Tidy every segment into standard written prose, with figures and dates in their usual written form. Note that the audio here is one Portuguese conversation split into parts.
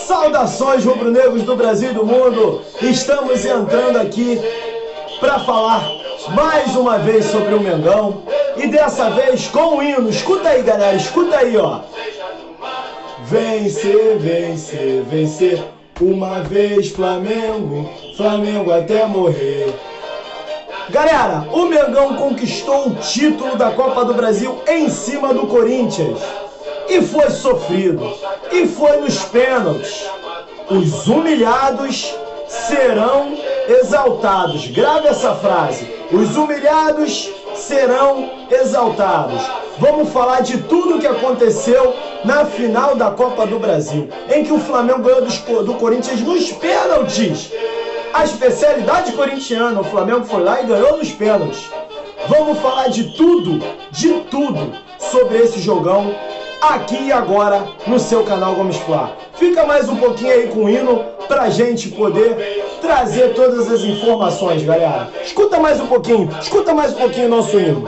Saudações rubro-negros do Brasil e do mundo! Estamos entrando aqui para falar mais uma vez sobre o Mengão e dessa vez com o hino. Escuta aí, galera, escuta aí, ó. Vencer, vencer, vencer, uma vez Flamengo, Flamengo até morrer. Galera, o Mengão conquistou o título da Copa do Brasil em cima do Corinthians. E foi sofrido, e foi nos pênaltis. Os humilhados serão exaltados. Grave essa frase. Os humilhados serão exaltados. Vamos falar de tudo o que aconteceu na final da Copa do Brasil, em que o Flamengo ganhou do Corinthians nos pênaltis. A especialidade corintiana, o Flamengo foi lá e ganhou nos pênaltis. Vamos falar de tudo sobre esse jogão aqui e agora no seu canal Gomes Fla. Fica mais um pouquinho aí com o hino pra gente poder trazer todas as informações, galera. Escuta mais um pouquinho o nosso hino.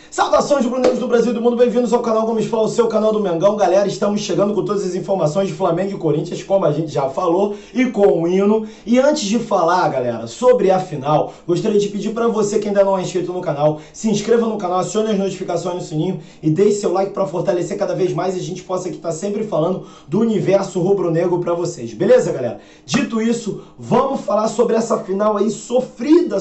Saudações rubro-negros do Brasil e do mundo, bem-vindos ao canal Gomes Fla, o seu canal do Mengão. Galera, estamos chegando com todas as informações de Flamengo e Corinthians, como a gente já falou, e com o hino. E antes de falar, galera, sobre a final, gostaria de pedir para você que ainda não é inscrito no canal, se inscreva no canal, acione as notificações no sininho e deixe seu like para fortalecer cada vez mais e a gente possa aqui estar sempre falando do universo rubro-negro para vocês. Beleza, galera? Dito isso, vamos falar sobre essa final aí sofrida,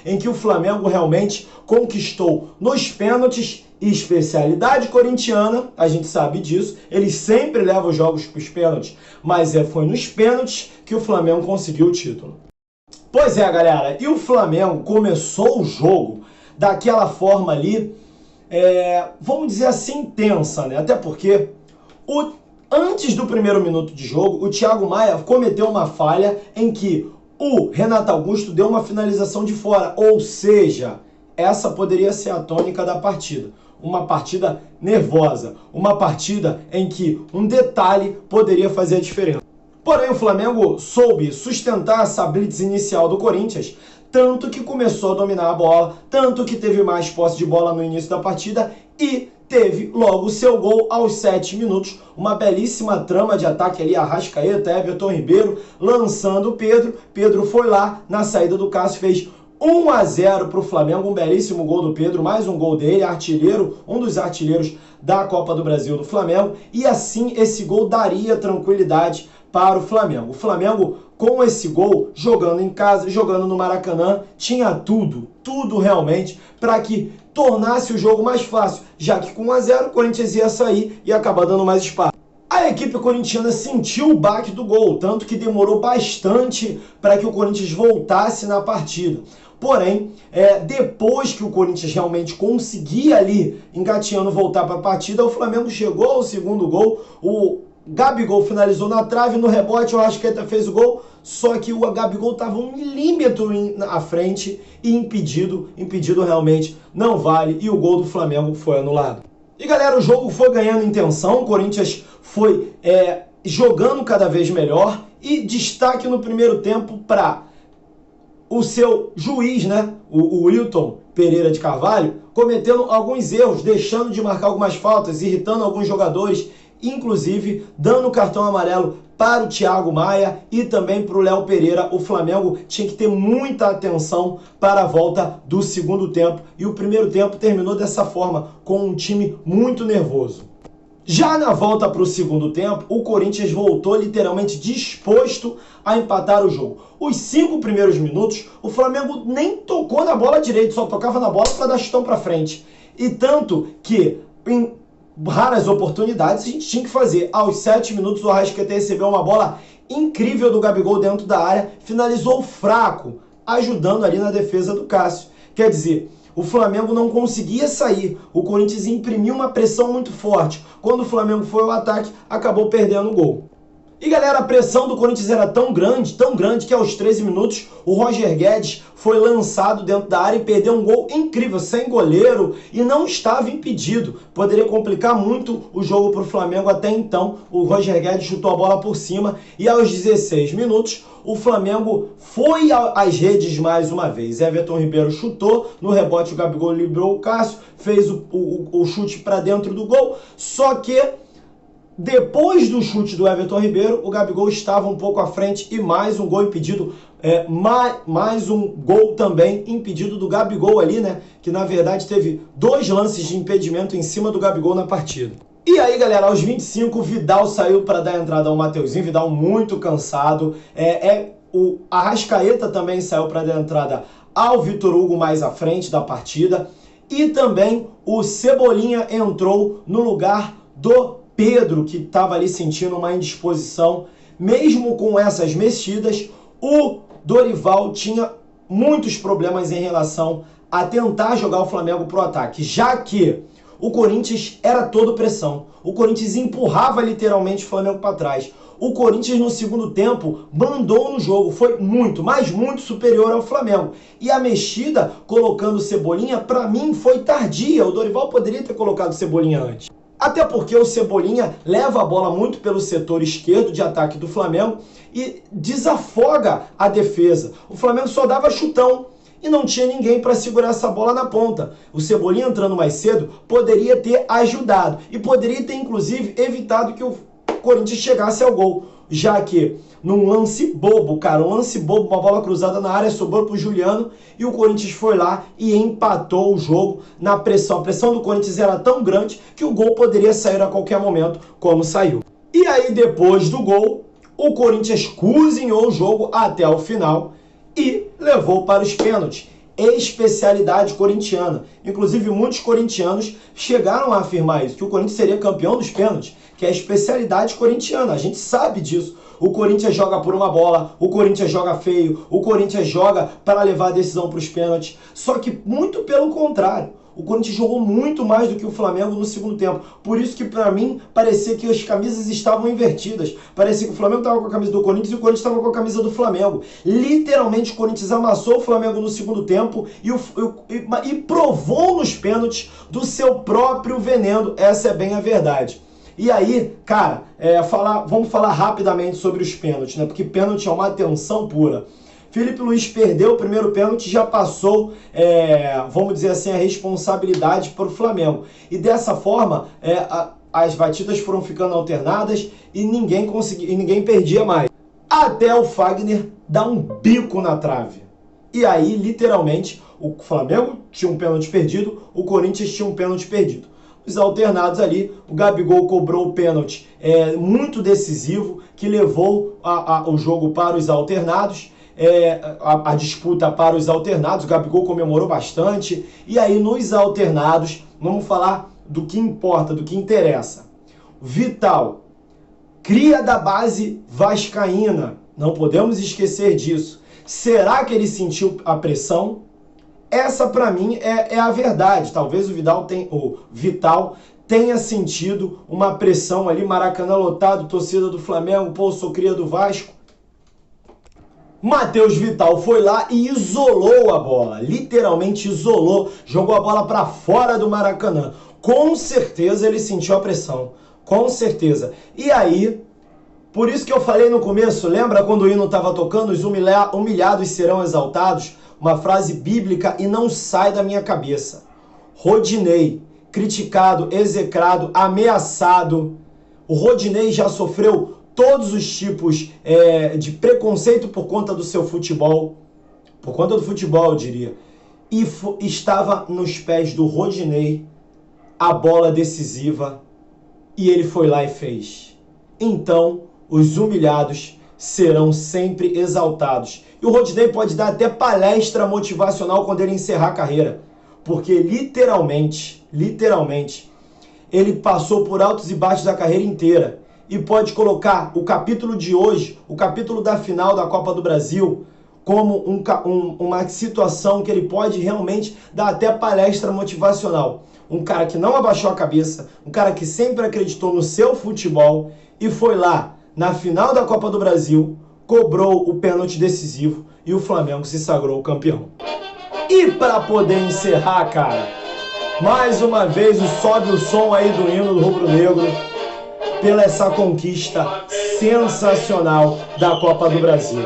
em que o Flamengo realmente conquistou nos pênaltis, e especialidade corintiana, a gente sabe disso, eles sempre levam os jogos para os pênaltis, mas foi nos pênaltis que o Flamengo conseguiu o título. Pois é, galera, e o Flamengo começou o jogo daquela forma ali, vamos dizer assim, tensa, né? Até porque antes do primeiro minuto de jogo, o Thiago Maia cometeu uma falha em que o Renato Augusto deu uma finalização de fora, ou seja, essa poderia ser a tônica da partida. Uma partida nervosa, uma partida em que um detalhe poderia fazer a diferença. Porém, o Flamengo soube sustentar essa blitz inicial do Corinthians, tanto que começou a dominar a bola, tanto que teve mais posse de bola no início da partida e teve logo o seu gol aos 7 minutos, uma belíssima trama de ataque ali, Arrascaeta, Everton Ribeiro, lançando o Pedro. Pedro foi lá, na saída do Cássio, fez 1-0 para o Flamengo, um belíssimo gol do Pedro, mais um gol dele, artilheiro, um dos artilheiros da Copa do Brasil do Flamengo, e assim esse gol daria tranquilidade para o Flamengo. O Flamengo, com esse gol, jogando em casa, jogando no Maracanã, tinha tudo realmente para que tornasse o jogo mais fácil, já que com 1-0 o Corinthians ia sair e acabar dando mais espaço. A equipe corintiana sentiu o baque do gol, tanto que demorou bastante para que o Corinthians voltasse na partida. Porém, depois que o Corinthians realmente conseguia ali, engateando, voltar para a partida, o Flamengo chegou ao segundo gol, o Gabigol finalizou na trave, no rebote o Arrascaeta fez o gol, só que o Gabigol estava 1 milímetro à frente e impedido realmente não vale, e o gol do Flamengo foi anulado. E galera, o jogo foi ganhando em tensão, o Corinthians foi jogando cada vez melhor, e destaque no primeiro tempo para o seu juiz, né, o Wilton Pereira de Carvalho, cometendo alguns erros, deixando de marcar algumas faltas, irritando alguns jogadores, inclusive dando cartão amarelo para o Thiago Maia e também para o Léo Pereira. O Flamengo tinha que ter muita atenção para a volta do segundo tempo, e o primeiro tempo terminou dessa forma, com um time muito nervoso. Já na volta para o segundo tempo, o Corinthians voltou literalmente disposto a empatar o jogo. Os 5 primeiros minutos, o Flamengo nem tocou na bola direito, só tocava na bola para dar chutão para frente. E tanto que, em raras oportunidades, a gente tinha que fazer. Aos 7 minutos, o Arrascaeta recebeu uma bola incrível do Gabigol dentro da área, finalizou fraco, ajudando ali na defesa do Cássio. Quer dizer, o Flamengo não conseguia sair, o Corinthians imprimiu uma pressão muito forte. Quando o Flamengo foi ao ataque, acabou perdendo o gol. E galera, a pressão do Corinthians era tão grande que aos 13 minutos o Roger Guedes foi lançado dentro da área e perdeu um gol incrível, sem goleiro, e não estava impedido. Poderia complicar muito o jogo para o Flamengo até então. O Roger Guedes chutou a bola por cima e aos 16 minutos o Flamengo foi às redes mais uma vez. Everton Ribeiro chutou, no rebote o Gabigol liberou o Cássio, fez o chute para dentro do gol, só que depois do chute do Everton Ribeiro, o Gabigol estava um pouco à frente e mais um gol impedido, mais um gol também impedido do Gabigol ali, né? Que na verdade teve 2 lances de impedimento em cima do Gabigol na partida. E aí, galera, aos 25, o Vidal saiu para dar entrada ao Mateuzinho, Vidal muito cansado. O Arrascaeta também saiu para dar entrada ao Vitor Hugo mais à frente da partida. E também o Cebolinha entrou no lugar do Pedro, que estava ali sentindo uma indisposição. Mesmo com essas mexidas, o Dorival tinha muitos problemas em relação a tentar jogar o Flamengo para o ataque, já que o Corinthians era todo pressão. O Corinthians empurrava literalmente o Flamengo para trás. O Corinthians no segundo tempo mandou no jogo, foi muito, mas muito superior ao Flamengo. E a mexida, colocando o Cebolinha, para mim foi tardia. O Dorival poderia ter colocado o Cebolinha antes. Até porque o Cebolinha leva a bola muito pelo setor esquerdo de ataque do Flamengo e desafoga a defesa. O Flamengo só dava chutão e não tinha ninguém para segurar essa bola na ponta. O Cebolinha entrando mais cedo poderia ter ajudado e poderia ter inclusive evitado que o Corinthians chegasse ao gol, já que num lance bobo, uma bola cruzada na área, sobrou pro Juliano e o Corinthians foi lá e empatou o jogo na pressão. A pressão do Corinthians era tão grande que o gol poderia sair a qualquer momento, como saiu. E aí, depois do gol, o Corinthians cozinhou o jogo até o final e levou para os pênaltis. Especialidade corintiana. Inclusive, muitos corintianos chegaram a afirmar isso, que o Corinthians seria campeão dos pênaltis, que é a especialidade corintiana. A gente sabe disso. O Corinthians joga por uma bola, o Corinthians joga feio, o Corinthians joga para levar a decisão para os pênaltis. Só que muito pelo contrário. O Corinthians jogou muito mais do que o Flamengo no segundo tempo. Por isso que, para mim, parecia que as camisas estavam invertidas. Parecia que o Flamengo estava com a camisa do Corinthians e o Corinthians estava com a camisa do Flamengo. Literalmente, o Corinthians amassou o Flamengo no segundo tempo e provou nos pênaltis do seu próprio veneno. Essa é bem a verdade. E aí, cara, vamos falar rapidamente sobre os pênaltis, né? Porque pênalti é uma tensão pura. Felipe Luiz perdeu o primeiro pênalti, já passou, vamos dizer assim, a responsabilidade para o Flamengo. E dessa forma, as batidas foram ficando alternadas e ninguém perdia mais. Até o Fagner dar um bico na trave. E aí, literalmente, o Flamengo tinha um pênalti perdido, o Corinthians tinha um pênalti perdido. Os alternados ali, o Gabigol cobrou o pênalti muito decisivo, que levou o jogo para os alternados. A disputa para os alternados, o Gabigol comemorou bastante. E aí nos alternados, vamos falar do que importa, do que interessa. Vital, cria da base vascaína, não podemos esquecer disso. Será que ele sentiu a pressão? Essa para mim é a verdade. Talvez o Vital tenha sentido uma pressão ali, Maracanã lotado, torcida do Flamengo, pô, sou cria do Vasco. Matheus Vital foi lá e isolou a bola, literalmente isolou, jogou a bola para fora do Maracanã. Com certeza ele sentiu a pressão, com certeza. E aí, por isso que eu falei no começo, lembra quando o hino estava tocando, os humilhados serão exaltados? Uma frase bíblica e não sai da minha cabeça. Rodinei, criticado, execrado, ameaçado. O Rodinei já sofreu todos os tipos de preconceito por conta do seu futebol. Por conta do futebol, eu diria. E estava nos pés do Rodinei a bola decisiva e ele foi lá e fez. Então, os humilhados serão sempre exaltados. E o Rodinei pode dar até palestra motivacional quando ele encerrar a carreira. Porque literalmente, ele passou por altos e baixos da carreira inteira. E pode colocar o capítulo de hoje, o capítulo da final da Copa do Brasil, como uma situação que ele pode realmente dar até palestra motivacional. Um cara que não abaixou a cabeça, um cara que sempre acreditou no seu futebol e foi lá na final da Copa do Brasil, cobrou o pênalti decisivo e o Flamengo se sagrou campeão. E para poder encerrar, cara, mais uma vez sobe o som aí do hino do rubro-negro pela essa conquista sensacional da Copa do Brasil.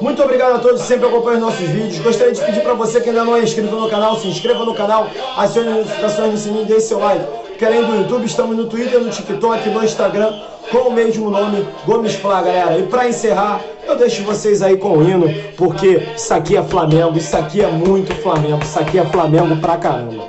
Muito obrigado a todos que sempre acompanham os nossos vídeos. Gostaria de pedir para você que ainda não é inscrito no canal, se inscreva no canal, acione as notificações no sininho e deixe seu like. Que além do YouTube, estamos no Twitter, no TikTok, no Instagram, com o mesmo nome, Gomes Fla, galera. E para encerrar, eu deixo vocês aí com o hino, porque isso aqui é Flamengo, isso aqui é muito Flamengo, isso aqui é Flamengo pra caramba.